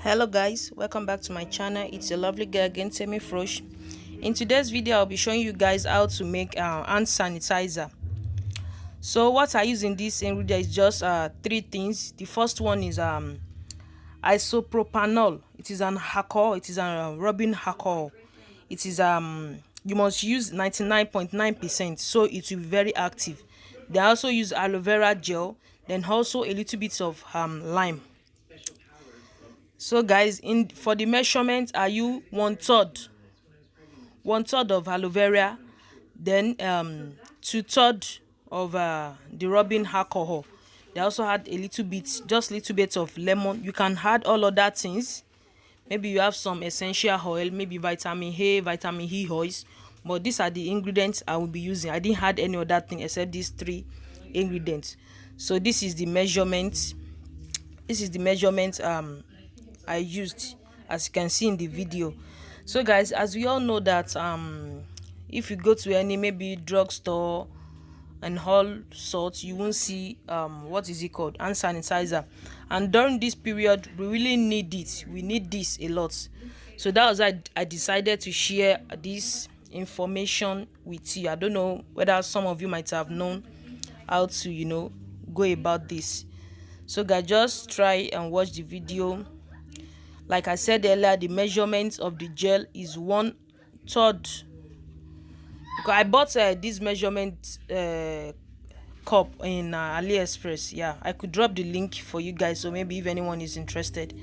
Hello guys, welcome back to my channel. It's a lovely girl again, Temi Frosh. In today's video I'll be showing you guys how to make hand sanitizer. So what I use in this ingredient is just three things. The first one is isopropanol. It is an alcohol, it is a rubbing alcohol. It is you must use 99.9%, so it will be very active. They also use aloe vera gel, then also a little bit of lime. So guys, for the measurement, I use one third of aloe vera, then 2/3 of the rubbing alcohol. They also add a little bit, just little bit of lemon. You can add all other things. Maybe you have some essential oil, maybe vitamin A, vitamin E oils, but these are the ingredients I will be using. I didn't add any other thing except these three ingredients. So this is the measurement. I used, as you can see in the video. So guys, as we all know that if you go to any maybe drugstore and all sorts, you won't see what is it called, hand sanitizer. And during this period we really need it. We need this a lot. So that was why I decided to share this information with you. I don't know whether some of you might have known how to go about this. So guys, just try and watch the video. Like I said earlier, the measurement of the gel is 1/3. Because I bought this measurement cup in AliExpress. Yeah, I could drop the link for you guys, so maybe if anyone is interested.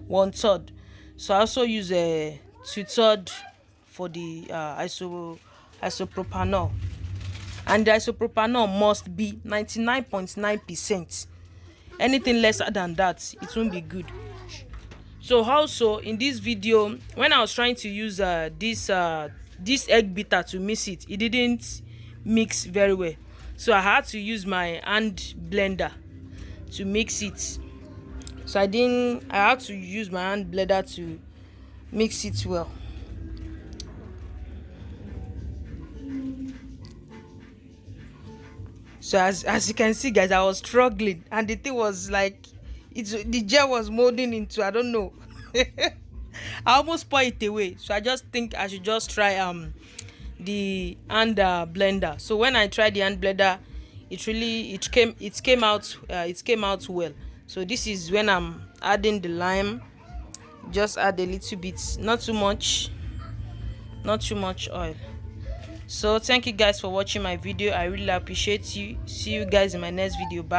1/3. So I also use a 2/3 for the isopropanol, and the isopropanol must be 99.9%. Anything less than that, it won't be good. So also in this video, when I was trying to use this egg beater to mix it, it didn't mix very well. So I had to use my hand blender to mix it. So I had to use my hand blender to mix it well. So as you can see guys, I was struggling, and the thing was like the gel was molding into, I don't know. I almost pour it away. So I just think I should just try the hand blender. So when I tried the hand blender, it came out well. So this is when I'm adding the lime. Just add a little bit, not too much oil. So thank you guys for watching my video. I really appreciate you. See you guys in my next video. Bye.